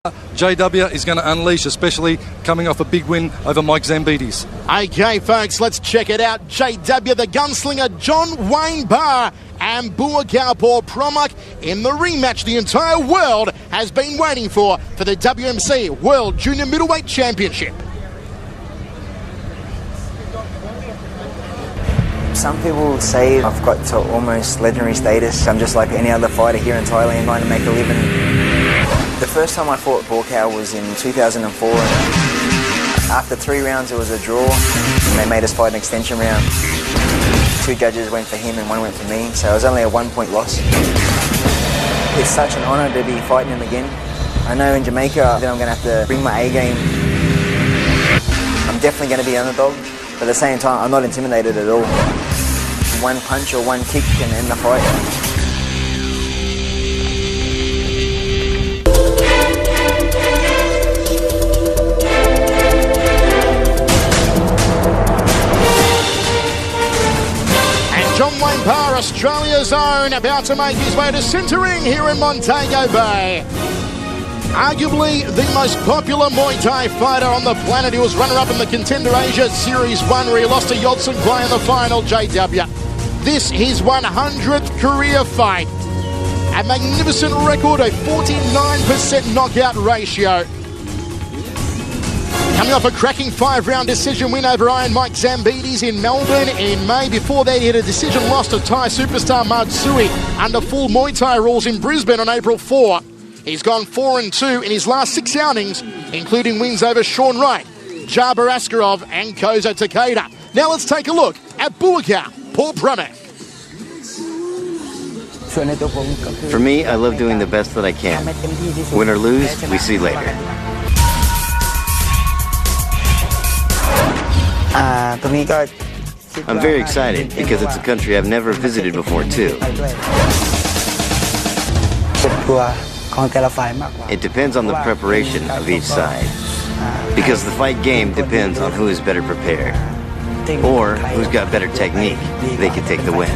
JW is going to unleash, especially coming off a big win over Mike Zambides. Okay, folks, let's check it out. JW, the gunslinger, John Wayne Parr and Buakaw Por Pramuk in the rematch the entire world has been waiting for the WMC World Junior Middleweight Championship. Some people say I've got to almost legendary status. I'm just like any other fighter here in Thailand trying to make a living. The first time I fought Buakaw was in 2004. After 3 rounds it was a draw and they made us fight an extension round. 2 judges went for him and 1 went for me, so it was only a 1-point loss. It's such an honour to be fighting him again. I know in Jamaica that I'm going to have to bring my A game. I'm definitely going to be an underdog, but at the same time I'm not intimidated at all. 1 punch or 1 kick can end the fight. John Wayne Parr, Australia's own, about to make his way to centering here in Montego Bay. Arguably the most popular Muay Thai fighter on the planet. He was runner-up in the Contender Asia Series 1 where he lost to Yodson Clay in the final, JW. This his 100th career fight. A magnificent record, a 49% knockout ratio. Coming off a cracking 5-round decision win over Iron Mike Zambides in Melbourne in May. Before that, he had a decision loss to Thai superstar Matsui under full Muay Thai rules in Brisbane on April 4. He's gone 4-2 in his last 6 outings, including wins over Sean Wright, Jaber Askarov and Kozo Takeda. Now let's take a look at Buakaw Por Pramuk. For me, I love doing the best that I can. Win or lose, we see later. I'm very excited because it's a country I've never visited before too. It depends on the preparation of each side, because the fight game depends on who is better prepared or who's got better technique. They can take the win.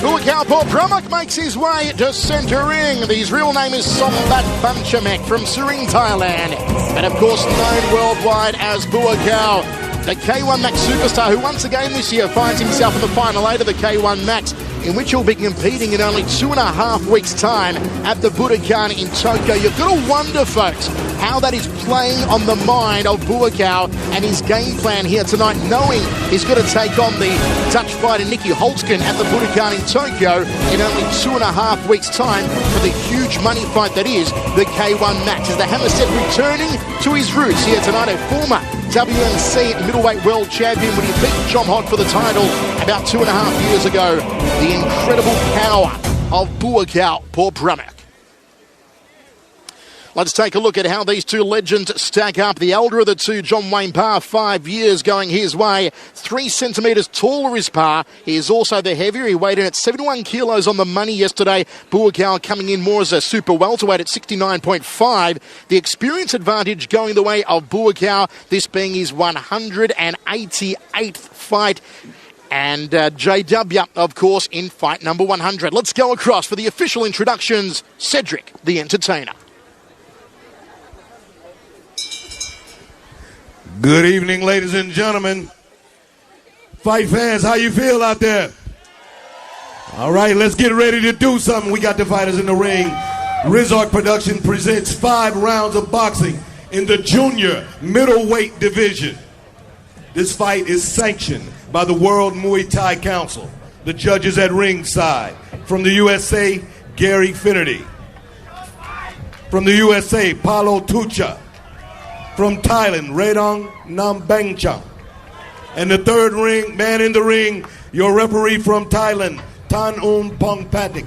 Buakaw Por Pramuk makes his way to centering. His real name is Sombat Banchamek from Surin, Thailand. And of course known worldwide as Buakaw, the K1 Max superstar who once again this year finds himself in the final 8 of the K1 Max, in which he'll be competing in only 2.5 weeks' time at the Budokan in Tokyo. You've got to wonder, folks, how that is playing on the mind of Buakaw and his game plan here tonight, knowing he's got to take on the Dutch fighter Nicky Holtzken at the Budokan in Tokyo in only 2.5 weeks' time for the huge money fight that is the K1 Max. As the Hammerset returning to his roots here tonight, a former WMC middleweight world champion when he beat John Hott for the title about 2.5 years ago. The incredible power of Buakaw Por Pramuk. Let's take a look at how these two legends stack up. The elder of the two, John Wayne Parr, 5 years going his way. 3 centimetres taller is Parr. He is also the heavier. He weighed in at 71 kilos on the money yesterday. Buakaw coming in more as a super welterweight at 69.5. The experience advantage going the way of Buakaw, this being his 188th fight. And JW, of course, in fight number 100. Let's go across for the official introductions. Cedric, the entertainer. Good evening, ladies and gentlemen. Fight fans, how you feel out there? All right, let's get ready to do something. We got the fighters in the ring. Rizark Production presents 5 rounds of boxing in the junior middleweight division. This fight is sanctioned by the World Muay Thai Council. The judges at ringside. From the USA, Gary Finnerty. From the USA, Paulo Tucha. From Thailand, Redong Nambangchang. And the third man in the ring, your referee from Thailand, Tan Pong Patik.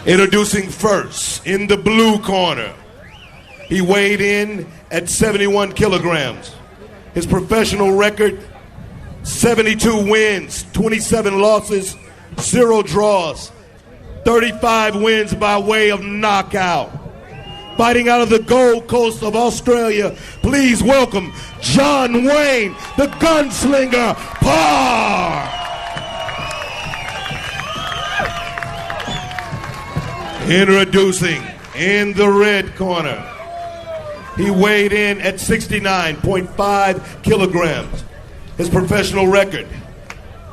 Introducing first, in the blue corner. He weighed in at 71 kilograms. His professional record, 72 wins, 27 losses, 0 draws. 35 wins by way of knockout. Fighting out of the Gold Coast of Australia, please welcome John Wayne, the gunslinger, Parr. Introducing in the red corner, he weighed in at 69.5 kilograms. His professional record,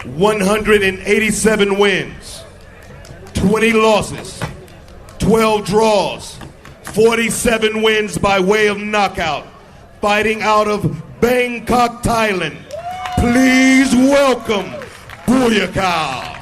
187 wins, 20 losses, 12 draws, 47 wins by way of knockout. Fighting out of Bangkok, Thailand, please welcome Buakaw.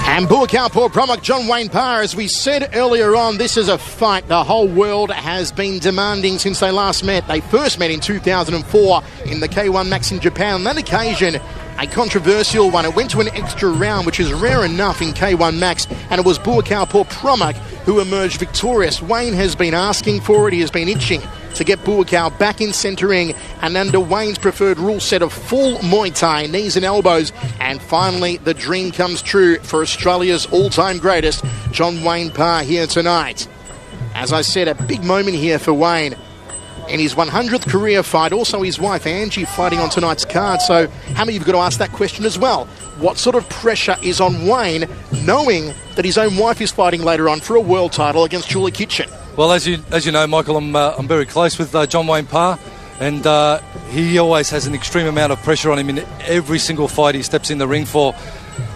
And Buakaw Por Pramuk, John Wayne Parr, as we said earlier on, this is a fight the whole world has been demanding since they last met. They first met in 2004 in the K1 Max in Japan. On that occasion, a controversial one. It went to an extra round, which is rare enough in K1 Max, and it was Buakaw Por Pramuk who emerged victorious. Wayne has been asking for it. He has been itching to get Buakaw back in centering and under Wayne's preferred rule set of full Muay Thai, knees and elbows. And finally, the dream comes true for Australia's all-time greatest, John Wayne Parr, here tonight. As I said, a big moment here for Wayne in his 100th career fight. Also his wife Angie fighting on tonight's card. So Hammer, you've got to ask that question as well. What sort of pressure is on Wayne knowing that his own wife is fighting later on for a world title against Julie Kitchen? Well, as you know, Michael, I'm very close with John Wayne Parr, and he always has an extreme amount of pressure on him in every single fight he steps in the ring for.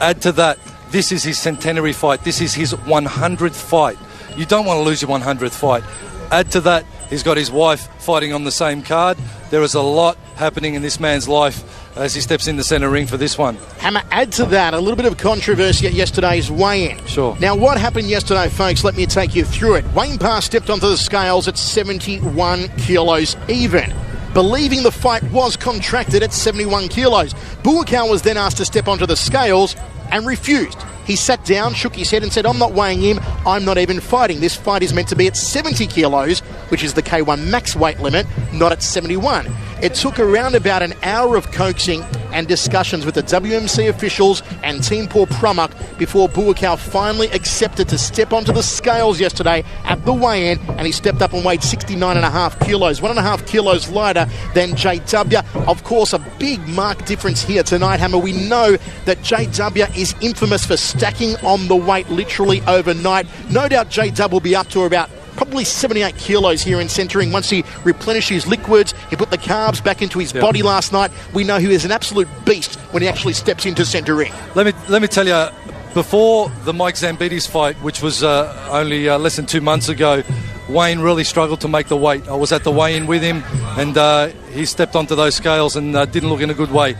Add to that, this is his centenary fight. This is his 100th fight. You don't want to lose your 100th fight. Add to that, he's got his wife fighting on the same card. There is a lot happening in this man's life as he steps in the centre ring for this one. Hammer, add to that a little bit of controversy at yesterday's weigh-in. Sure. Now, what happened yesterday, folks? Let me take you through it. Wayne Parr stepped onto the scales at 71 kilos even, believing the fight was contracted at 71 kilos. Buakaw was then asked to step onto the scales and refused. He sat down, shook his head and said, I'm not weighing him, I'm not even fighting. This fight is meant to be at 70 kilos, which is the K1 max weight limit, not at 71. It took around about an hour of coaxing and discussions with the WMC officials and Team Por Pramuk before Buakaw finally accepted to step onto the scales yesterday at the weigh-in, and he stepped up and weighed 69.5 kilos, 1.5 kilos lighter than JW. Of course, a big marked difference here tonight, Hammer. We know that JW is infamous for stacking on the weight literally overnight. No doubt JW will be up to about probably 78 kilos here in centering. Once he replenished his liquids, he put the carbs back into his body last night. We know he is an absolute beast when he actually steps into centering. Let me tell you, before the Mike Zambides fight, which was only less than 2 months ago, Wayne really struggled to make the weight. I was at the weigh-in with him, and he stepped onto those scales and didn't look in a good way.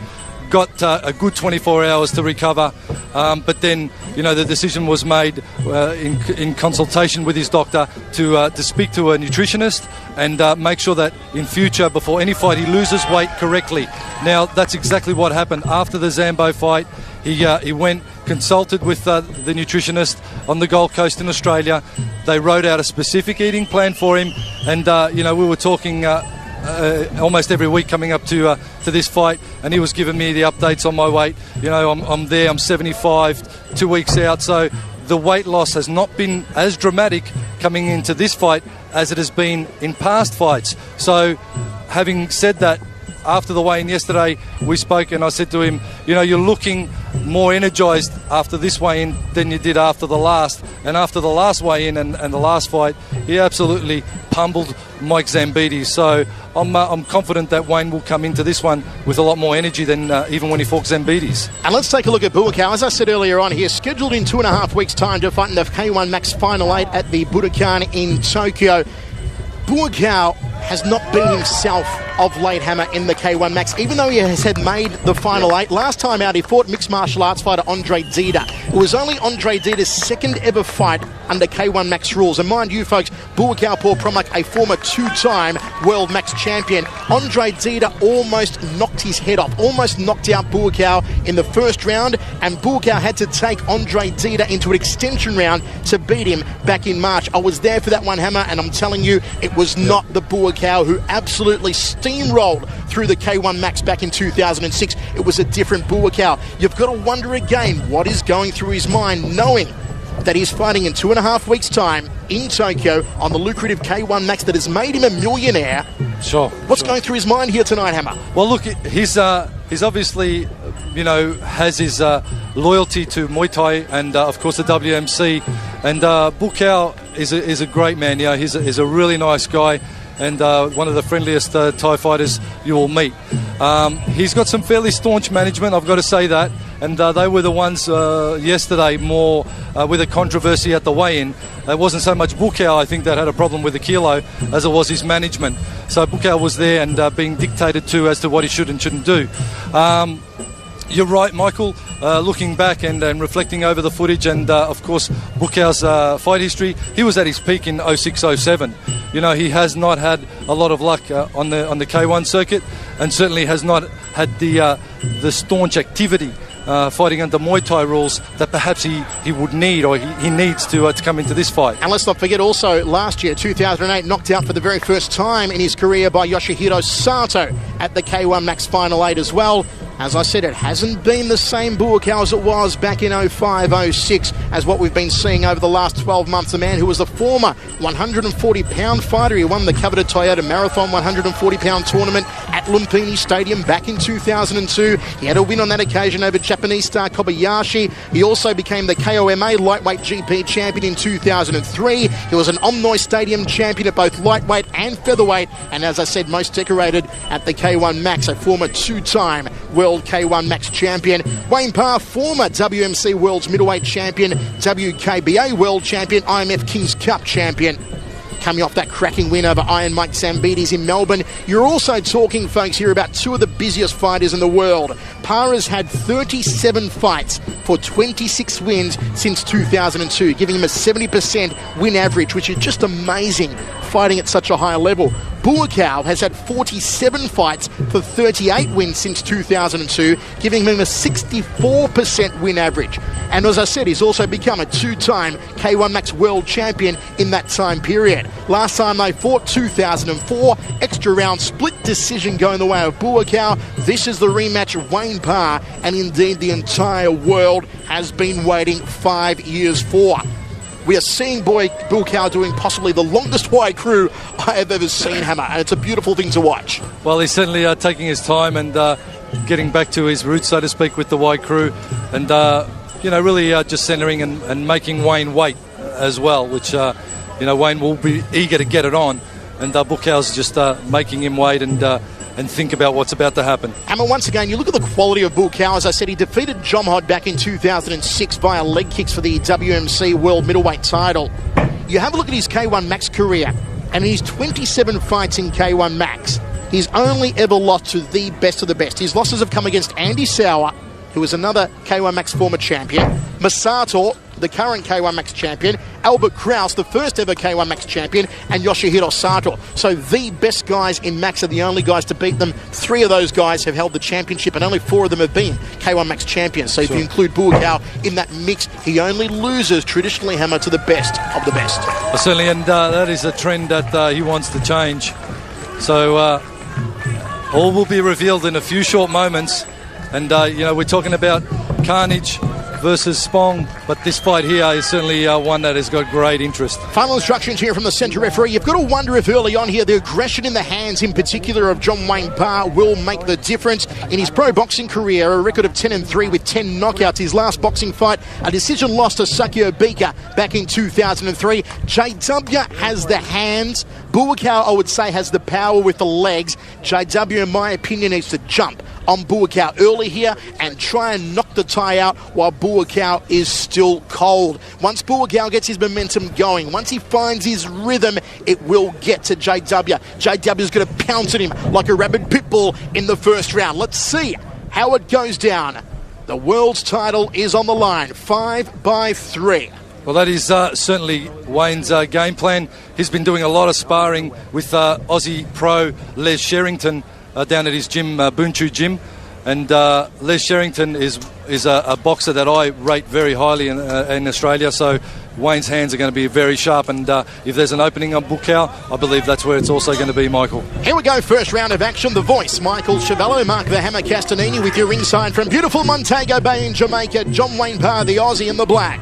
Got a good 24 hours to recover, but then, you know, the decision was made in consultation with his doctor to speak to a nutritionist and make sure that in future, before any fight, he loses weight correctly. Now, that's exactly what happened. After the Zambo fight, he went, consulted with the nutritionist on the Gold Coast in Australia. They wrote out a specific eating plan for him, and, you know, we were talking almost every week coming up to this fight, and he was giving me the updates on my weight. You know, I'm there, I'm 75, 2 weeks out, so the weight loss has not been as dramatic coming into this fight as it has been in past fights. So, having said that, after the weigh-in yesterday, we spoke and I said to him, you know, you're looking more energised after this weigh-in than you did after the last. And after the last weigh-in and the last fight, he absolutely pummeled Mike Zambides. So I'm confident that Wayne will come into this one with a lot more energy than even when he fought Zambides. And let's take a look at Buakaw. As I said earlier on, he is scheduled in 2.5 weeks' time to fight in the K1 Max Final 8 at the Budokan in Tokyo. Buakaw has not been himself of late, Hammer, in the K1 Max, even though he has had made the Final 8. Last time out, he fought mixed martial arts fighter Andre Dida. It was only Andre Dida's second ever fight under K1 Max rules. And mind you, folks, Buakaw Por Pramuk, a former two-time World Max champion. Andre Dida almost knocked his head off, almost knocked out Buakaw in the first round, and Buakaw had to take Andre Dida into an extension round to beat him back in March. I was there for that one, Hammer, and I'm telling you, it was not the Buakaw who absolutely steamed steamrolled through the K1 Max back in 2006. It was a different Buakaw. You've got to wonder again what is going through his mind, knowing that he's fighting in 2.5 weeks' time in Tokyo on the lucrative K1 Max that has made him a millionaire. Sure. What's going through his mind here tonight, Hammer? Well, look, he's obviously, has his loyalty to Muay Thai and, of course, the WMC. And Buakaw is a great man. He's a really nice guy and one of the friendliest Thai fighters you will meet. He's got some fairly staunch management, I've got to say that. And they were the ones yesterday more with a controversy at the weigh-in. It wasn't so much Buakaw, I think, that had a problem with the kilo as it was his management. So Buakaw was there and being dictated to as to what he should and shouldn't do. You're right, Michael. Looking back and reflecting over the footage and, of course, Buakaw's fight history, he was at his peak in 06-07. He has not had a lot of luck on the K1 circuit and certainly has not had the staunch activity fighting under Muay Thai rules that perhaps he would need or he needs to come into this fight. And let's not forget also last year, 2008, knocked out for the very first time in his career by Yoshihiro Sato at the K1 Max Final 8 as well. As I said, it hasn't been the same Buakaw as it was back in 05-06 as what we've been seeing over the last 12 months. A man who was a former 140-pound fighter. He won the coveted Toyota Marathon 140-pound tournament at Lumpini Stadium back in 2002. He had a win on that occasion over Japanese star Kobayashi. He also became the KOMA lightweight GP champion in 2003. He was an Omnoi Stadium champion at both lightweight and featherweight. And as I said, most decorated at the K1 Max, a former two-time World K1 Max champion. Wayne Parr, former WMC World's Middleweight champion, WKBA World champion, IMF Kings Cup champion. Coming off that cracking win over Iron Mike Zambides in Melbourne. You're also talking, folks, here about two of the busiest fighters in the world. Parr has had 37 fights for 26 wins since 2002, giving him a 70% win average, which is just amazing, fighting at such a high level. Buakaw has had 47 fights for 38 wins since 2002, giving him a 64% win average. And as I said, he's also become a two-time K1 Max World Champion in that time period. Last time they fought, 2004, extra round split decision going the way of Buakaw. This is the rematch of Wayne Parr, and indeed the entire world has been waiting 5 years for. We are seeing Buakaw doing possibly the longest wide crew I have ever seen, Hammer, and it's a beautiful thing to watch. Well, he's certainly taking his time and getting back to his roots, so to speak, with the wide crew, and really just centering and making Wayne wait as well, which Wayne will be eager to get it on, and Buakaw's just making him wait and think about what's about to happen. Hammer, once again, you look at the quality of Buakaw. As I said, he defeated Jomhod back in 2006 via leg kicks for the WMC World Middleweight title. You have a look at his K1 Max career, and in his 27 fights in K1 Max, he's only ever lost to the best of the best. His losses have come against Andy Sauer, who is another K1 Max former champion, Masato, the current K1 Max champion, Albert Kraus, the first ever K1 Max champion, and Yoshihiro Sato. So the best guys in Max are the only guys to beat them. 3 of those guys have held the championship, and only 4 of them have been K1 Max champions. So if you include Buakaw in that mix, he only loses traditionally, Hammer, to the best of the best. Well, certainly, and that is a trend that he wants to change. So all will be revealed in a few short moments. And, we're talking about carnage versus Spong, but this fight here is certainly one that has got great interest. Final instructions here from the centre referee. You've got to wonder if early on here the aggression in the hands, in particular of John Wayne Parr, will make the difference. In his pro boxing career, a record of 10-3 with 10 knockouts. His last boxing fight, a decision loss to Sakio Bika back in 2003. JW has the hands. Buakaw, I would say, has the power with the legs. JW, in my opinion, needs to jump on Buakaw early here and try and knock the tie out while Buakaw is still cold. Once Buakaw gets his momentum going, once he finds his rhythm, it will get to JW. JW is going to pounce at him like a rabid pit bull in the first round. Let's see how it goes down. The world's title is on the line, 5-3. Well, that is certainly Wayne's game plan. He's been doing a lot of sparring with Aussie pro Les Sherrington down at his gym, Bunchu Gym. And Les Sherrington is a boxer that I rate very highly in Australia, so Wayne's hands are going to be very sharp, and if there's an opening on Buakaw, I believe that's where it's also going to be, Michael. Here we go, first round of action. The voice, Michael Chavello, Mark the Hammer Castanini with your ringside from beautiful Montego Bay in Jamaica, John Wayne Parr, the Aussie in the black.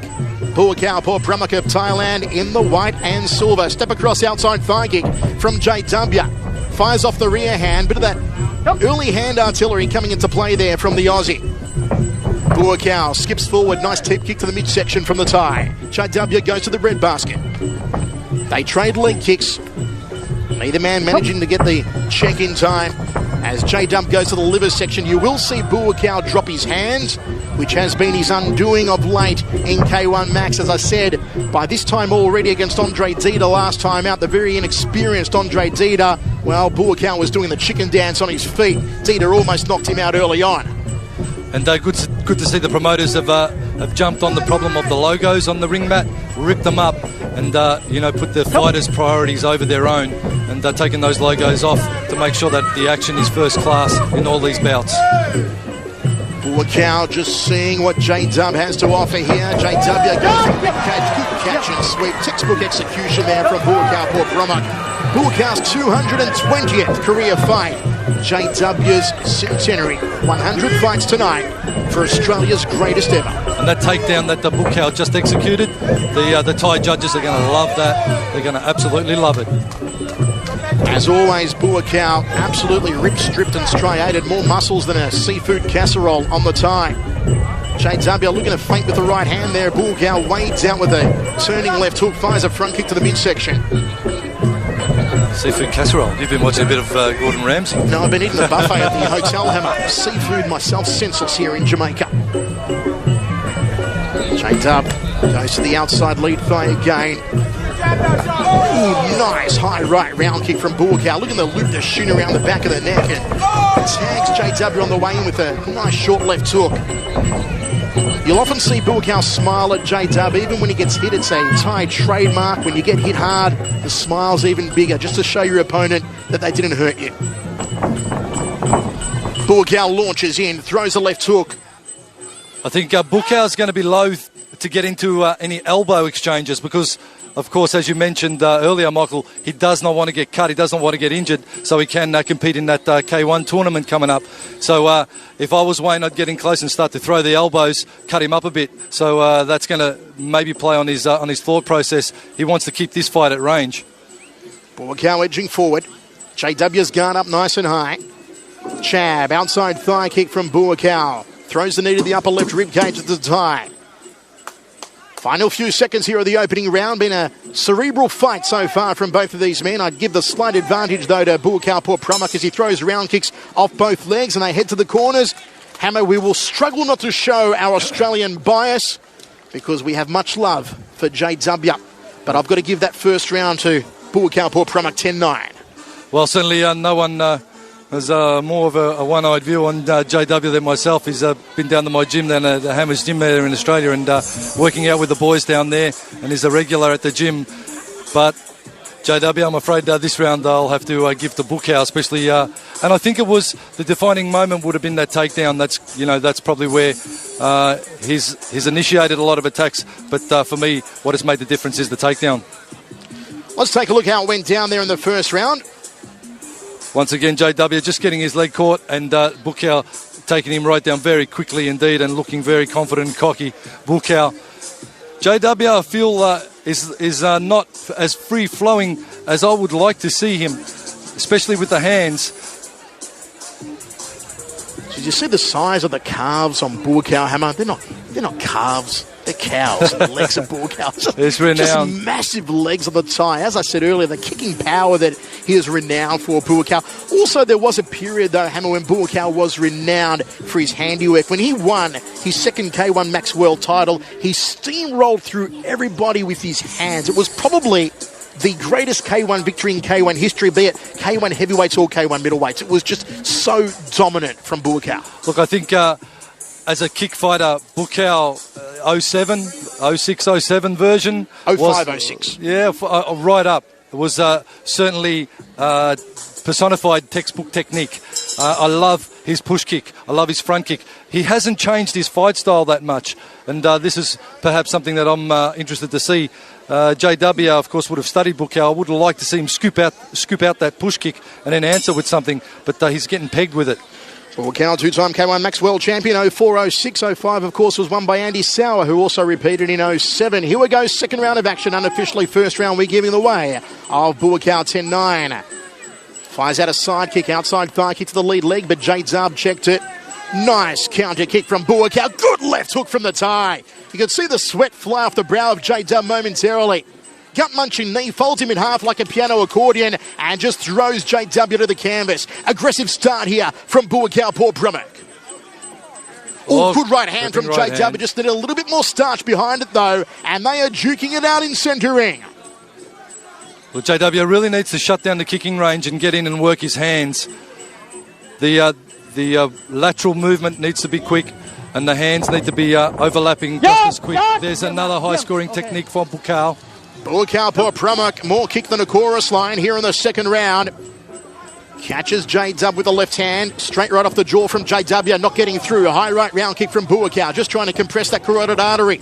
Buakaw Por, Pramuk of Thailand in the white and silver. Step across outside thigh kick from JW. Fires off the rear hand, bit of that early hand artillery coming into play there from the Aussie. Buakaw skips forward, nice tip kick to the midsection from the Thai. JW goes to the red basket. They trade leg kicks. Neither man managing to get the check in time. As JW goes to the liver section, you will see Buakaw drop his hands, which has been his undoing of late in K1 Max. As I said, by this time already against Andre Dida last time out, the very inexperienced Andre Dida, well, Buakaw was doing the chicken dance on his feet. Dida almost knocked him out early on. And good to see the promoters have jumped on the problem of the logos on the ring mat, ripped them up, and put the fighters' priorities over their own, and taken those logos off to make sure that the action is first class in all these bouts. Buakaw just seeing what J-Dub has to offer here. JW goes for the good catch and sweep. Textbook execution there from Buakaw Por Pramuk. Buakaw's 220th career fight. JW's centenary. 100 fights tonight for Australia's greatest ever. And that takedown that the Buakaw just executed, the Thai judges are going to love that. They're going to absolutely love it. As always, Buakaw absolutely ripped, stripped and striated. More muscles than a seafood casserole on the Thai. JW looking to feint with the right hand there. Buakaw wades out with a turning left hook, fires a front kick to the midsection. Seafood casserole. You've been watching a bit of Gordon Ramsay? No, I've been eating the buffet at the Hotel Hammer. Seafood myself, senseless here in Jamaica. J-Dub goes to the outside lead thigh again. Ooh, nice high right round kick from Buakaw. Look at the loop to shoot around the back of the neck and tags JW on the way in with a nice short left hook. You'll often see Buakaw smile at J-Dub. Even when he gets hit, it's a Thai trademark. When you get hit hard, the smile's even bigger, just to show your opponent that they didn't hurt you. Buakaw launches in, throws a left hook. I think Buakaw's going to be loath to get into any elbow exchanges because, of course, as you mentioned earlier, Michael, he does not want to get cut. He doesn't want to get injured, so he can compete in that K1 tournament coming up. So if I was Wayne, I'd get in close and start to throw the elbows, cut him up a bit. So that's going to maybe play on his thought process. He wants to keep this fight at range. Buakaw edging forward. JW's guard up nice and high. Chab, outside thigh kick from Buakaw. Throws the knee to the upper left rib cage at the Thai. Final few seconds here of the opening round. Been a cerebral fight so far from both of these men. I'd give the slight advantage, though, to Buakaw Por Pramuk as he throws round kicks off both legs and they head to the corners. Hammer, we will struggle not to show our Australian bias because we have much love for JW. But I've got to give that first round to Buakaw Por Pramuk 10-9. Well, certainly no one has more of a one-eyed view on JW than myself. He's been down to my gym down at the Hammer's gym there in Australia and working out with the boys down there, and he's a regular at the gym. But JW, I'm afraid this round I'll have to give to Buakaw, especially, and I think it was the defining moment would have been that takedown. That's probably where he's initiated a lot of attacks. But for me, what has made the difference is the takedown. Let's take a look how it went down there in the first round. Once again, JW just getting his leg caught and Buakaw taking him right down very quickly indeed and looking very confident and cocky. Buakaw. JW, I feel, is not as free-flowing as I would like to see him, especially with the hands. Did you see the size of the calves on Buakaw, Hammer? They're not calves. They're cows. The legs of Buakaw. It's renowned. Just massive legs on the Thai. As I said earlier, the kicking power that he is renowned for, Buakaw. Also, there was a period, though, Hammer, when Buakaw was renowned for his handiwork. When he won his second K1 Max World title, he steamrolled through everybody with his hands. It was probably the greatest K1 victory in K1 history, be it K1 heavyweights or K1 middleweights. It was just so dominant from Buakaw. Look, I think as a kick fighter, Buakaw 07, 06, 07 version. 05, 06. Yeah, right up. It was certainly personified textbook technique. I love his push kick. I love his front kick. He hasn't changed his fight style that much, and this is perhaps something that I'm interested to see. JW, of course, would have studied Buakaw. I would have liked to see him scoop out that push kick and then answer with something, but he's getting pegged with it. Buakaw, two-time K1 Max World Champion, 04, 06, 05, of course, was won by Andy Sauer, who also repeated in 07. Here we go, second round of action, unofficially first round, we're giving the way of Buakaw 10-9. Fires out a side kick, outside thigh kick to the lead leg, but J Dub checked it. Nice counter kick from Buakaw, good left hook from the tie. You can see the sweat fly off the brow of J Dub momentarily. Gut-munching knee, folds him in half like a piano accordion and just throws JW to the canvas. Aggressive start here from Buakaw Por Pramuk. Oh, good right hand from JW. Just needed a little bit more starch behind it, though, and they are duking it out in centre ring. Well, JW really needs to shut down the kicking range and get in and work his hands. The lateral movement needs to be quick, and the hands need to be overlapping just as quick. There's another high-scoring technique for Buakaw. Buakaw Por Pramuk, more kick than a chorus line here in the second round. Catches J-Dub with the left hand, straight right off the jaw from JW, not getting through. A high right round kick from Buakaw, just trying to compress that carotid artery.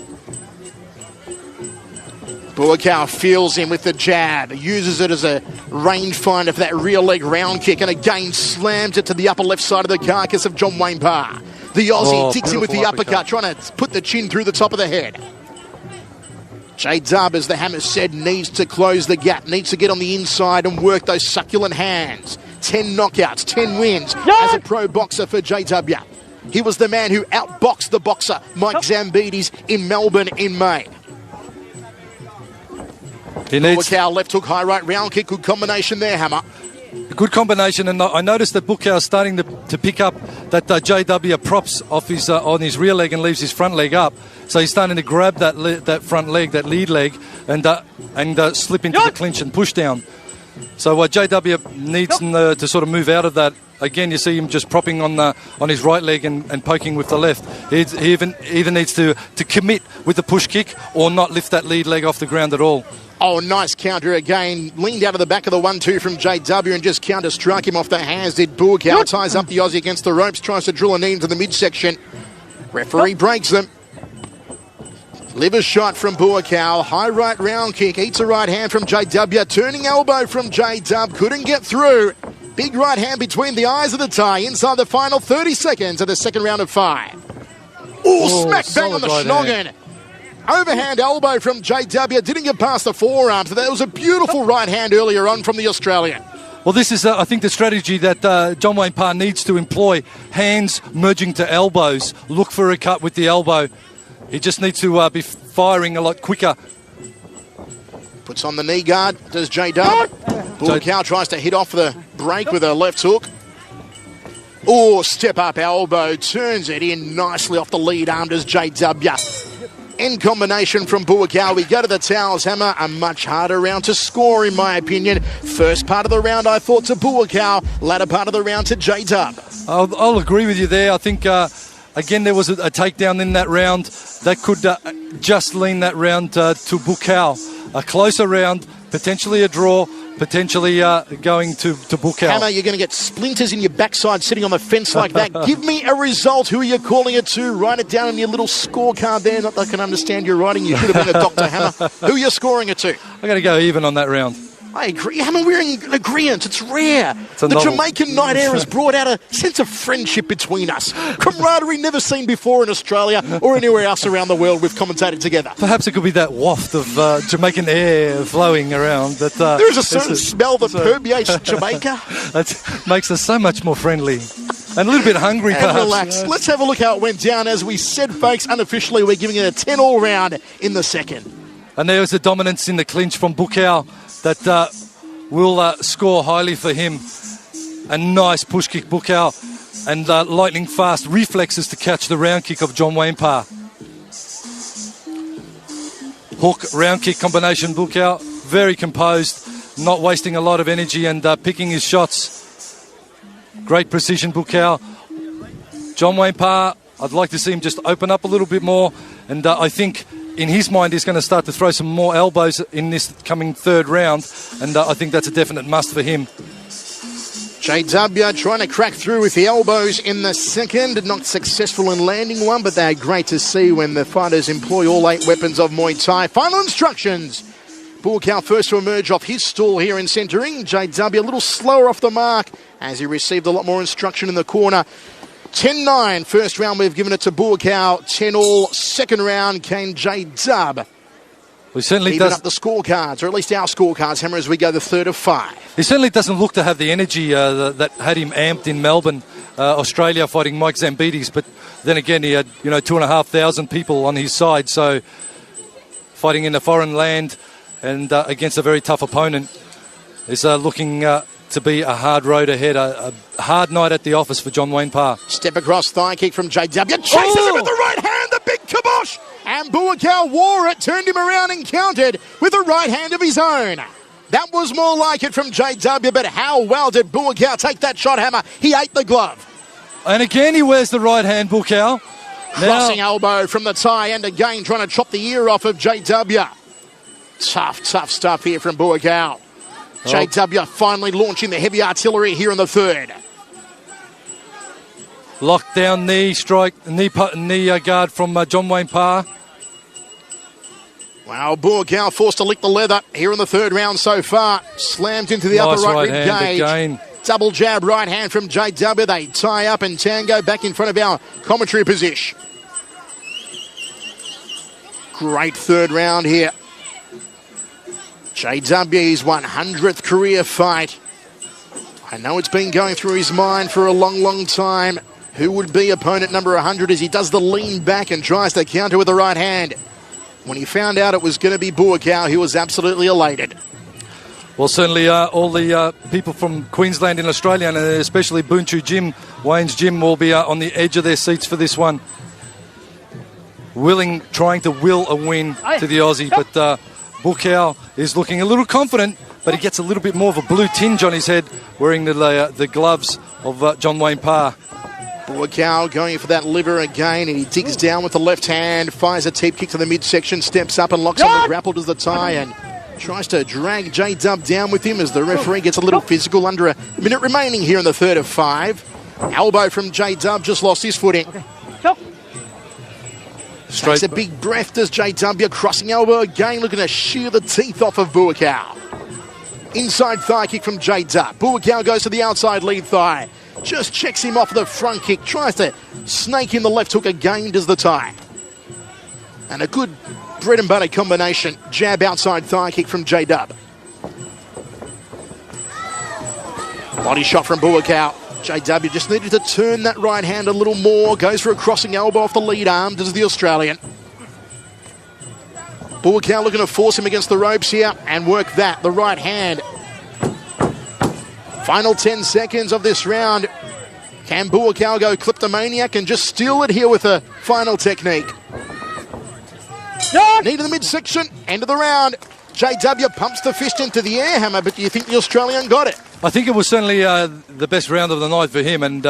Buakaw feels him with the jab, uses it as a rangefinder for that rear leg round kick, and again slams it to the upper left side of the carcass of John Wayne Parr. The Aussie digs him with the uppercut, trying to put the chin through the top of the head. J-Dub, as the hammer said, needs to close the gap, needs to get on the inside and work those succulent hands. 10 knockouts, 10 wins as a pro boxer for J-W. He was the man who outboxed the boxer Mike Zambides in Melbourne in May. Buakaw left hook, high right round kick, good combination there, Hammer. Good combination, and I noticed that Buakaw is starting to pick up that JW props off his on his rear leg and leaves his front leg up. So he's starting to grab that front leg, that lead leg, and slip into the clinch and push down. So JW needs to sort of move out of that. Again, you see him just propping on his right leg and poking with the left. He either needs to commit with the push kick or not lift that lead leg off the ground at all. Oh, nice counter again. Leaned out of the back of the 1-2 from JW and just counter-struck him off the hands. Did Buakaw. Ties up the Aussie against the ropes. Tries to drill a knee into the midsection. Referee breaks them. Liver shot from Buakaw. High right round kick. Eats a right hand from JW. Turning elbow from J-Dub. Couldn't get through. Big right hand between the eyes of the tie. Inside the final 30 seconds of the second round of 5. Oh, smack bang on the schnoggin. Overhand elbow from JW. Didn't get past the forearms. That was a beautiful right hand earlier on from the Australian. Well, this is, I think, the strategy that John Wayne Parr needs to employ. Hands merging to elbows. Look for a cut with the elbow. He just needs to be firing a lot quicker. Puts on the knee guard, does J-Dub. Buakaw tries to hit off the break with a left hook. Oh, step up elbow, turns it in nicely off the lead arm, does J-W. End combination from Buakaw. We go to the towels, Hammer. A much harder round to score, in my opinion. First part of the round, I thought, to Buakaw. Latter part of the round to J-Dub. I'll agree with you there. I think, again, there was a takedown in that round that could just lean that round to Buakaw. A closer round, potentially a draw, potentially going to Buakaw. Hammer, you're going to get splinters in your backside sitting on the fence like that. Give me a result. Who are you calling it to? Write it down on your little scorecard there. Not that I can understand your writing. You should have been a doctor, Hammer. Who are you scoring it to? I'm going to go even on that round. I agree. Hammer, we're in agreement. It's rare. The Jamaican night air has brought out a sense of friendship between us. Camaraderie never seen before in Australia or anywhere else around the world we've commentated together. Perhaps it could be that waft of Jamaican air flowing around. There is a certain smell that permeates Jamaica. That makes us so much more friendly. And a little bit hungry, and perhaps. Relax. Let's have a look how it went down. As we said, folks, unofficially, we're giving it a 10-all round in the second. And there was a dominance in the clinch from Buakaw that will score highly for him. A nice push kick, Buakaw, and lightning fast reflexes to catch the round kick of John Wayne Parr. Hook, round kick combination, Buakaw, very composed, not wasting a lot of energy and picking his shots. Great precision, Buakaw. John Wayne Parr, I'd like to see him just open up a little bit more, and I think in his mind he's going to start to throw some more elbows in this coming third round, and I think that's a definite must for him. JW trying to crack through with the elbows in the second. Not successful in landing one, but they're great to see when the fighters employ all 8 weapons of Muay Thai. Final instructions. Buakaw first to emerge off his stall here in centering. JW a little slower off the mark as he received a lot more instruction in the corner. 10-9 first round, we've given it to Buakaw. 10-all second round came JW. He certainly Even does up the scorecards, or at least our scorecards, Hammer, as we go the third of 5. He certainly doesn't look to have the energy that had him amped in Melbourne, Australia, fighting Mike Zambides. But then again, he had 2,500 people on his side. So fighting in a foreign land and against a very tough opponent is looking to be a hard road ahead. A hard night at the office for John Wayne Parr. Step across thigh kick from JW. Chases him with the right hand, the big kibosh. And Buakaw wore it, turned him around and countered with a right hand of his own. That was more like it from JW, but how well did Buakaw take that shot, Hammer? He ate the glove. And again, he wears the right hand, Buakaw. Crossing elbow from the tie, and again trying to chop the ear off of JW. Tough stuff here from Buakaw. JW finally launching the heavy artillery here in the third. Lockdown knee strike, knee guard from John Wayne Parr. Wow, Buakaw forced to lick the leather here in the third round so far. Slammed into the upper right rib cage. Again. Double jab right hand from JW. They tie up and tango back in front of our commentary position. Great third round here. JW's 100th career fight. I know it's been going through his mind for a long time. Who would be opponent number 100 as he does the lean back and tries to counter with the right hand. When he found out it was going to be Buakaw, he was absolutely elated. Well, certainly all the people from Queensland in Australia, and especially Buakaw Gym, Wayne's gym, will be on the edge of their seats for this one. Trying to will a win to the Aussie, but Buakaw is looking a little confident, but he gets a little bit more of a blue tinge on his head wearing the gloves of John Wayne Parr. Buakaw going for that liver again, and he digs down with the left hand, fires a teep kick to the midsection, steps up and locks on the grapple, does the tie, and tries to drag J-Dub down with him as the referee gets a little physical. Under a minute remaining here in the third of 5. Elbow from J-Dub, just lost his footing. Takes a big breath, does JW, crossing elbow again, looking to shear the teeth off of Buakaw. Inside thigh kick from J-Dub. Buakaw goes to the outside lead thigh. Just checks him off the front kick, tries to snake in the left hook again, does the tie. And a good bread and butter combination. Jab outside thigh kick from J-Dub. Body shot from Buakaw. JW just needed to turn that right hand a little more. Goes for a crossing elbow off the lead arm, does the Australian. Buakaw looking to force him against the ropes here and work that, the right hand. Final 10 seconds of this round. Can Buakaw go kleptomaniac and just steal it here with a final technique? Knee to the midsection, end of the round. JW pumps the fist into the air, Hammer, but do you think the Australian got it? I think it was certainly the best round of the night for him, and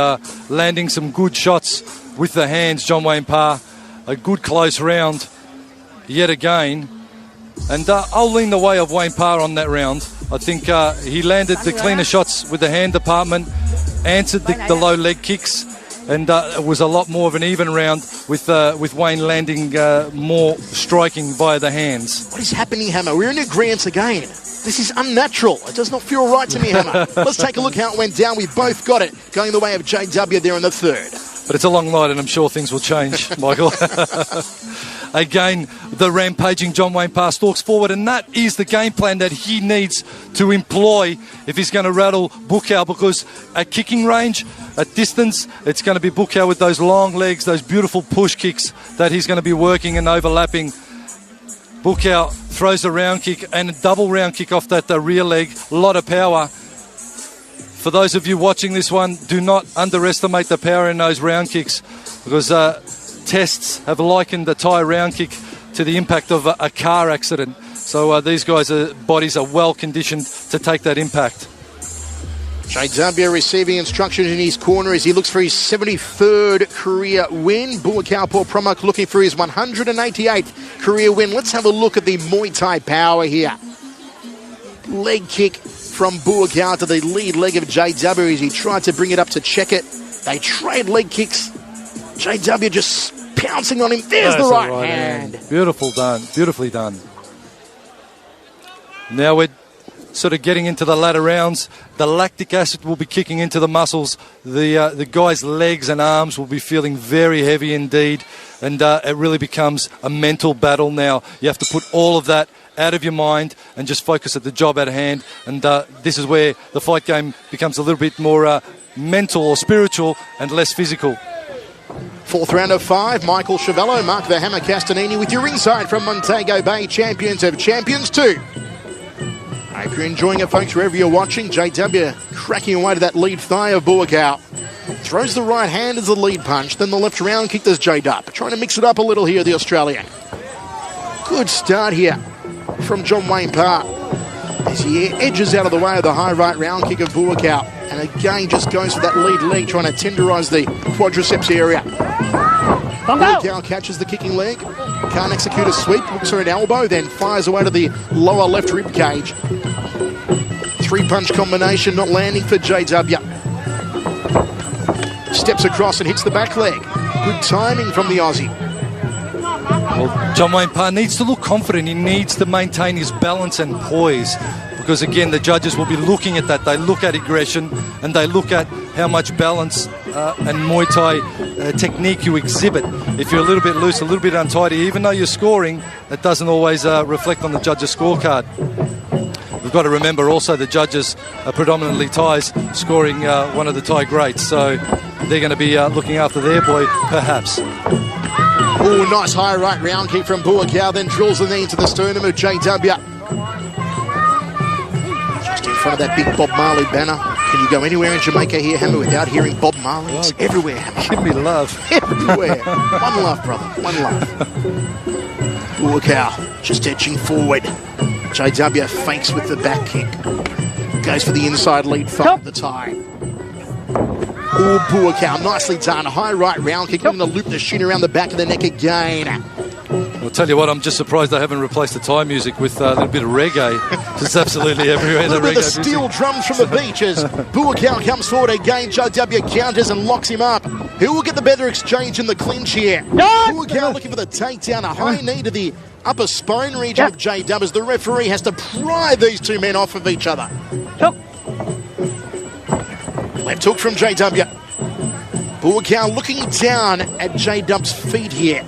landing some good shots with the hands, John Wayne Parr. A good close round yet again. And I'll lean the way of Wayne Parr on that round. I think he landed the cleaner shots with the hand department, answered the low leg kicks, and it was a lot more of an even round with Wayne landing more striking via the hands. What is happening, Hammer? We're in agreement again. This is unnatural. It does not feel right to me, Hammer. Let's take a look how it went down. We both got it, going the way of JW there in the third. But it's a long night, and I'm sure things will change, Michael. Again, the rampaging John Wayne Parr stalks forward, and that is the game plan that he needs to employ if he's going to rattle Buakaw, because at kicking range, at distance, it's going to be Buakaw with those long legs, those beautiful push kicks that he's going to be working and overlapping. Buakaw throws a round kick and a double round kick off that rear leg. A lot of power. For those of you watching this one, do not underestimate the power in those round kicks, because tests have likened the Thai round kick to the impact of a car accident. So these guys' bodies are well conditioned to take that impact. JW receiving instruction in his corner as he looks for his 73rd career win. Buakaw Por Pramuk looking for his 188th career win. Let's have a look at the Muay Thai power here. Leg kick, from Buakaw to the lead leg of JW as he tried to bring it up to check it. They trade leg kicks. JW just pouncing on him. There's the right hand. Beautiful done. Beautifully done. Now we're sort of getting into the latter rounds. The lactic acid will be kicking into the muscles. The guy's legs and arms will be feeling very heavy indeed. And it really becomes a mental battle now. You have to put all of that out of your mind and just focus at the job at hand. And this is where the fight game becomes a little bit more mental or spiritual and less physical. Fourth round of 5, Michael Chavello, Mark the Hammer Castanini with your ringside from Montego Bay, champions of Champions 2. I hope you're enjoying it, folks, wherever you're watching. JW cracking away to that lead thigh of Buakaw. Throws the right hand as the lead punch, then the left round kick does J-Dub. Trying to mix it up a little here, the Australian. Good start here from John Wayne Parr as he edges out of the way of the high right round kick of Buakaw. And again, just goes for that lead leg, trying to tenderise the quadriceps area. Buakaw catches the kicking leg, can't execute a sweep, looks for an elbow, then fires away to the lower left rib cage. 3-punch combination not landing for JW. Steps across and hits the back leg. Good timing from the Aussie. Well, John Wayne Parr needs to look confident. He needs to maintain his balance and poise. Because again, the judges will be looking at that. They look at aggression and they look at how much balance and Muay Thai technique you exhibit. If you're a little bit loose, a little bit untidy, even though you're scoring, that doesn't always reflect on the judges' scorecard. We've got to remember also the judges are predominantly Thais, scoring one of the Thai greats. So they're going to be looking after their boy, perhaps. Oh, nice high right round kick from Buakaw, then drills the knee into the sternum of JW. Just in front of that big Bob Marley banner. Can you go anywhere in Jamaica here, Hammer, without hearing Bob Marley? It's everywhere, Hammer. Give me love. Everywhere. One love, brother. One love. Buakaw just edging forward. JW fakes with the back kick. Goes for the inside lead thigh of the tie. Oh, Buakaw, nicely done. High right round kick, going to loop the shin around the back of the neck again. I'll tell you what, I'm just surprised they haven't replaced the Thai music with a little bit of reggae. It's absolutely everywhere. A little bit of the steel drums from the beach as Buakaw comes forward again. JW counters and locks him up. Who will get the better exchange in the clinch here? Buakaw looking for the takedown. A high knee to the upper spine region of JW as the referee has to pry these two men off of each other. Left hook from JW. Buakaw looking down at J-Dub's feet here.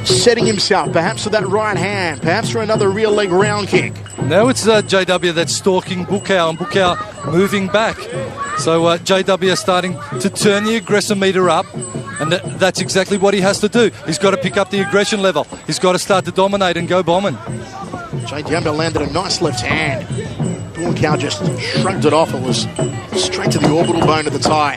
Setting himself, perhaps with that right hand, perhaps for another rear leg round kick. Now it's JW that's stalking Buakaw, and Buakaw moving back. So JW is starting to turn the aggressor meter up, and that's exactly what he has to do. He's got to pick up the aggression level. He's got to start to dominate and go bombing. JW landed a nice left hand. Buakaw just shrugged it off. It was straight to the orbital bone of the thigh.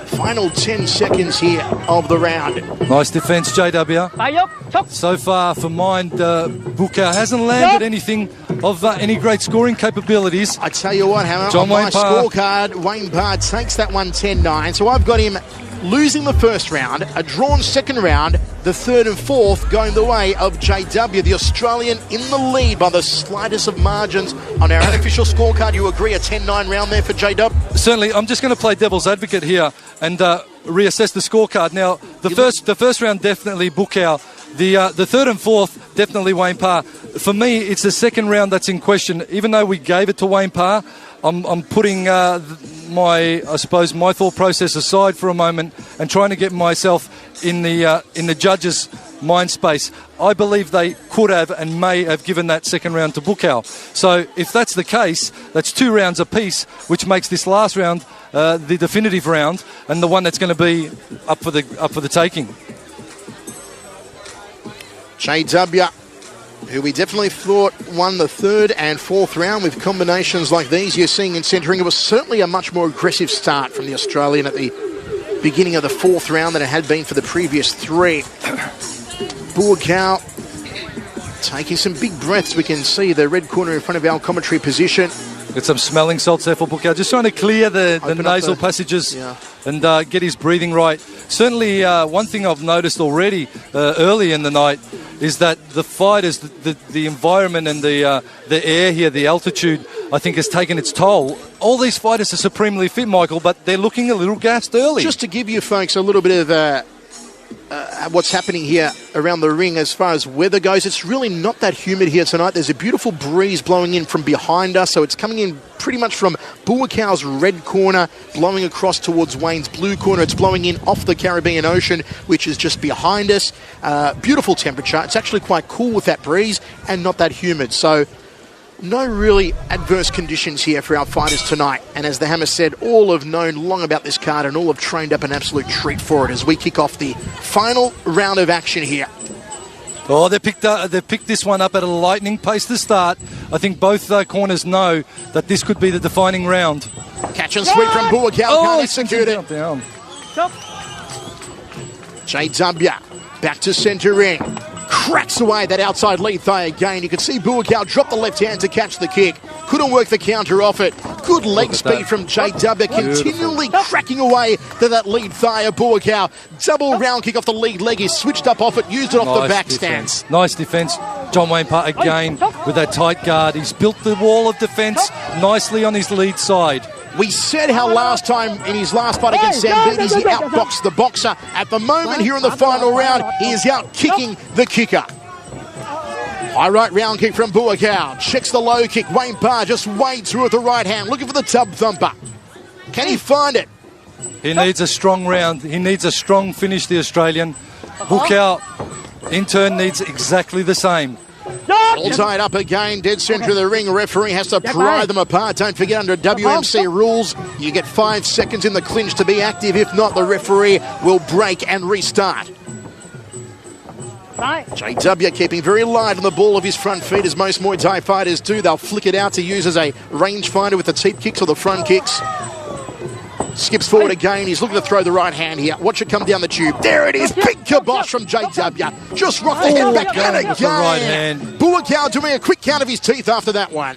Final 10 seconds here of the round. Nice defence, JW. So far for mine, Buakaw hasn't landed anything of any great scoring capabilities. I tell you what, Hammer, on my scorecard, Wayne Parr takes that one 10-9. So I've got him losing the first round, a drawn second round, the third and fourth going the way of JW, the Australian in the lead by the slightest of margins. On our unofficial scorecard, you agree a 10-9 round there for JW? Certainly. I'm just going to play devil's advocate here and reassess the scorecard. Now, the first round, definitely Buakaw. The third and fourth, definitely Wayne Parr. For me, it's the second round that's in question. Even though we gave it to Wayne Parr, I'm putting my thought process aside for a moment and trying to get myself in the judges' mind space. I believe they could have and may have given that second round to Buakaw. So if that's the case, that's 2 rounds apiece, which makes this last round the definitive round and the one that's going to be up for the taking. JW, who we definitely thought won the third and fourth round with combinations like these you're seeing in centering. It was certainly a much more aggressive start from the Australian at the beginning of the fourth round than it had been for the previous 3. Buakaw taking some big breaths. We can see the red corner in front of our commentary position. Got some smelling salts there for Buakaw. Just trying to clear the nasal passages and get his breathing right. Certainly one thing I've noticed already early in the night is that the fighters, the environment and the air here, the altitude, I think has taken its toll. All these fighters are supremely fit, Michael, but they're looking a little gassed early. Just to give you folks a little bit of what's happening here around the ring as far as weather goes, it's really not that humid here tonight. There's a beautiful breeze blowing in from behind us, so it's coming in pretty much from Buakaw's red corner, blowing across towards Wayne's blue corner. It's blowing in off the Caribbean Ocean, which is just behind us. Beautiful temperature. It's actually quite cool with that breeze and not that humid. So no really adverse conditions here for our fighters tonight. And as the Hammer said, all have known long about this card and all have trained up an absolute treat for it as we kick off the final round of action here. Oh, they picked this one up at a lightning pace to start. I think both corners know that this could be the defining round. Catch and sweep from Buakaw. Can't execute it. JW back to centre ring. Cracks away that outside lead thigh again. You can see Buakaw drop the left hand to catch the kick. Couldn't work the counter off it. Good leg speed from JW, continually cracking away to that lead thigh of Buakaw. Double round kick off the lead leg. He's switched up off it, used it off the back stance. Nice defence. John Wayne Parr again with that tight guard. He's built the wall of defence nicely on his lead side. We said how last time in his last fight against Zambides he outboxed the boxer. At the moment here in the final round, he is out kicking the kicker. High right round kick from Buakaw. Checks the low kick. Wayne Parr just wades through with the right hand, looking for the tub thumper. Can he find it? He needs a strong round. He needs a strong finish, the Australian. Buakaw, in turn, needs exactly the same. All tied up again, dead centre of the ring. Referee has to pry them apart. Don't forget, under WMC rules, you get 5 seconds in the clinch to be active. If not, the referee will break and restart. JW keeping very light on the ball of his front feet, as most Muay Thai fighters do. They'll flick it out to use as a range finder with the teep kicks or the front kicks. Skips forward again. He's looking to throw the right hand here. Watch it come down the tube. There it is. Big kibosh from JW. Just rocked the head back and again. Right hand. Buakaw doing a quick count of his teeth after that one.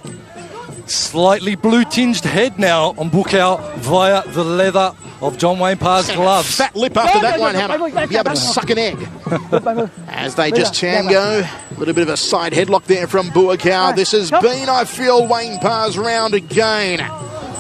Slightly blue-tinged head now on Buakaw via the leather of John Wayne Parr's gloves. Fat lip after that one, Hammer. Be able to suck an egg. As they just tango. A little bit of a side headlock there from Buakaw. This has been, I feel, Wayne Parr's round again.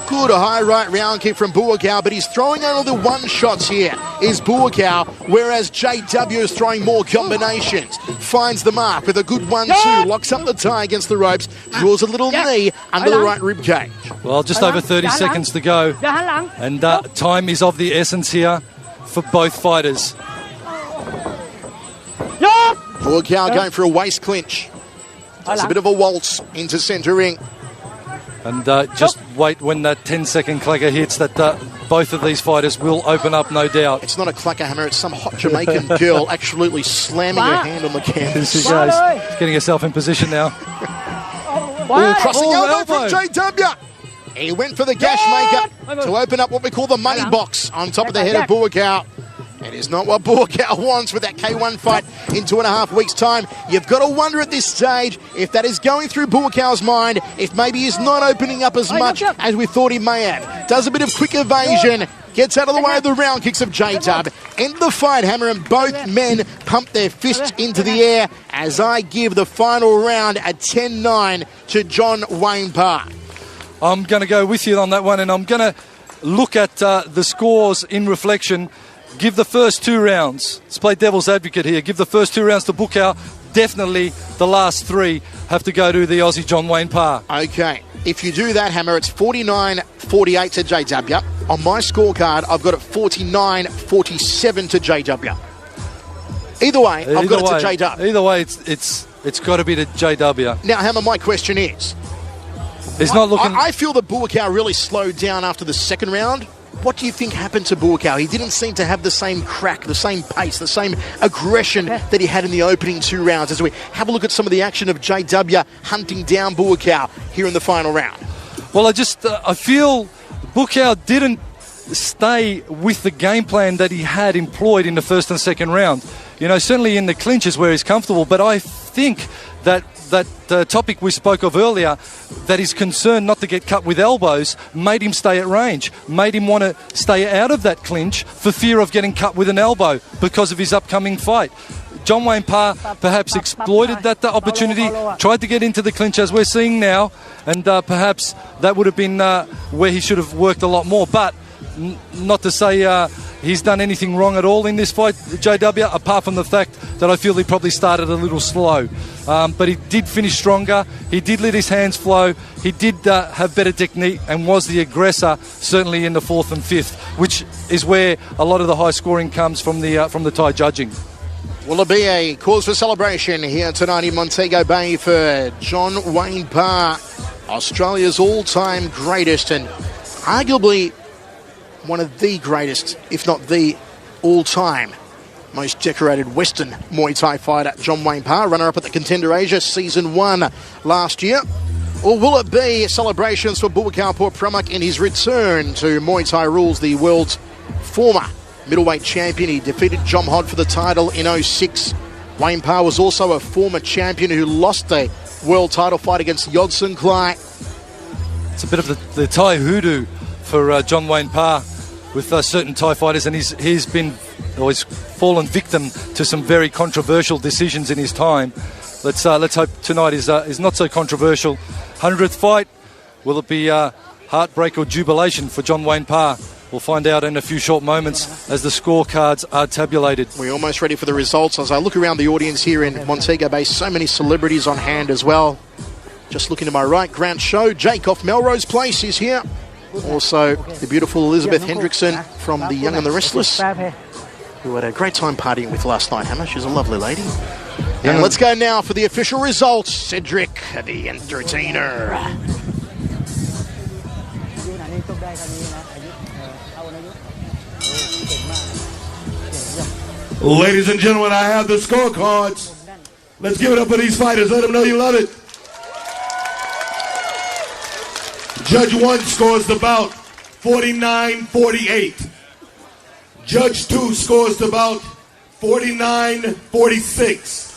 Good high right round kick from Buakaw, but he's throwing only the one shots here, is Buakaw, whereas JW is throwing more combinations. Finds the mark with a good 1-2, locks up the tie against the ropes, draws a little knee under the right rib cage. Well, just over 30 seconds to go, and time is of the essence here for both fighters. Buakaw going for a waist clinch. It's a bit of a waltz into centre ring. And just wait when that 10-second clacker hits, that both of these fighters will open up, no doubt. It's not a clacker, Hammer. It's some hot Jamaican girl absolutely slamming her hand on the canvas. She goes. She's getting herself in position now. Crossing elbow from JW. He went for the gash maker to open up what we call the money box on top of the head of Buakaw. It is not what Buakaw wants with that K1 fight in 2.5 weeks' time. You've got to wonder at this stage if that is going through Buakaw's mind, if maybe he's not opening up as much as we thought he may have. Does a bit of quick evasion, gets out of the way of the round kicks of J-Dub. End the fight, Hammer, and both men pump their fists into the air as I give the final round a 10-9 to John Wayne Parr. I'm going to go with you on that one, and I'm going to look at the scores in reflection. Give the first 2 rounds. Let's play devil's advocate here. Give the first 2 rounds to Buakaw. Definitely the last 3 have to go to the Aussie John Wayne Parr. Okay. If you do that, Hammer, it's 49-48 to JW. On my scorecard, I've got it 49-47 to JW. Either way, I've got it to JW. Either way, it's got to be to JW. Now, Hammer, my question is... He's not looking... I feel that Buakaw really slowed down after the second round. What do you think happened to Buakaw? He didn't seem to have the same crack, the same pace, the same aggression that he had in the opening 2 rounds. As we have a look at some of the action of JW hunting down Buakaw here in the final round. Well, I feel Buakaw didn't stay with the game plan that he had employed in the first and second round. You know, certainly in the clinches where he's comfortable, but I think that the topic we spoke of earlier, that his concern not to get cut with elbows, made him stay at range, made him want to stay out of that clinch for fear of getting cut with an elbow because of his upcoming fight. John Wayne Parr perhaps exploited that opportunity, tried to get into the clinch as we're seeing now, and perhaps that would have been where he should have worked a lot more. But not to say he's done anything wrong at all in this fight, JW, apart from the fact that I feel he probably started a little slow. But he did finish stronger. He did let his hands flow. He did have better technique and was the aggressor, certainly in the 4th and 5th, which is where a lot of the high scoring comes from the Thai judging. Will it be a cause for celebration here tonight in Montego Bay for John Wayne Parr, Australia's all-time greatest and arguably one of the greatest, if not the all-time most decorated Western Muay Thai fighter, John Wayne Parr, runner-up at the Contender Asia Season 1 last year? Or will it be celebrations for Buakaw Por Pramuk in his return to Muay Thai rules, the world's former middleweight champion? He defeated John Hod for the title in 2006. Wayne Parr was also a former champion who lost a world title fight against Yodson Klai. It's a bit of the Thai hoodoo for John Wayne Parr with certain Thai fighters, and he's fallen victim to some very controversial decisions in his time. Let's hope tonight is not so controversial. 100th fight, will it be heartbreak or jubilation for John Wayne Parr? We'll find out in a few short moments as the scorecards are tabulated. We're almost ready for the results. As I look around the audience here in Montego Bay, so many celebrities on hand as well. Just looking to my right, Grant Show, Jake off Melrose Place is here. Also, the beautiful Elizabeth Hendrickson from The Young and the Restless, who had a great time partying with last night, Hannah. She's a lovely lady. And let's go now for the official results. Cedric, the entertainer. Ladies and gentlemen, I have the scorecards. Let's give it up for these fighters. Let them know you love it. Judge 1 scores the bout 49-48. Judge 2 scores the bout 49-46.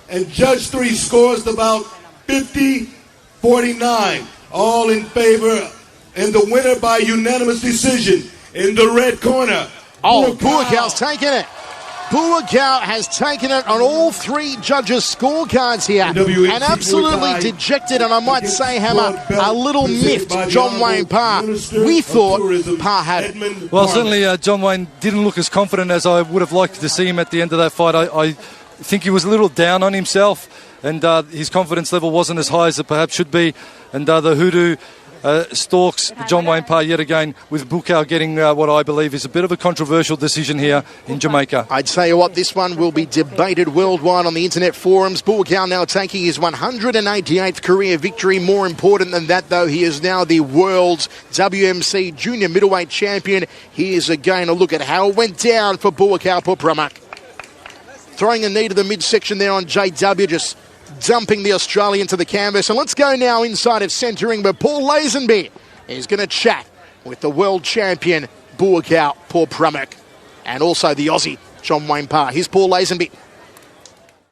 And Judge 3 scores the bout 50-49. All in favor. And the winner by unanimous decision in the red corner. Oh, Buakaw's taken it. Buakaw has taken it on all 3 judges' scorecards here, and absolutely dejected, and I might say, Hammer, a little miffed John Wayne Parr. We thought Parr had it. Well, certainly John Wayne didn't look as confident as I would have liked to see him at the end of that fight. I think he was a little down on himself, and his confidence level wasn't as high as it perhaps should be, and the hoodoo stalks John Wayne Parr yet again, with Buakaw getting what I believe is a bit of a controversial decision here in Jamaica. I'd tell you what, this one will be debated worldwide on the internet forums. Buakaw now taking his 188th career victory. More important than that, though, he is now the world's WMC junior middleweight champion. Here's again a look at how it went down for Buakaw Por Pramuk. Throwing a knee to the midsection there on JW, just dumping the Australian to the canvas. And let's go now inside of centering, where Paul Lazenby is going to chat with the world champion Buakaw Por Pramuk and also the Aussie John Wayne Parr. Here's Paul Lazenby.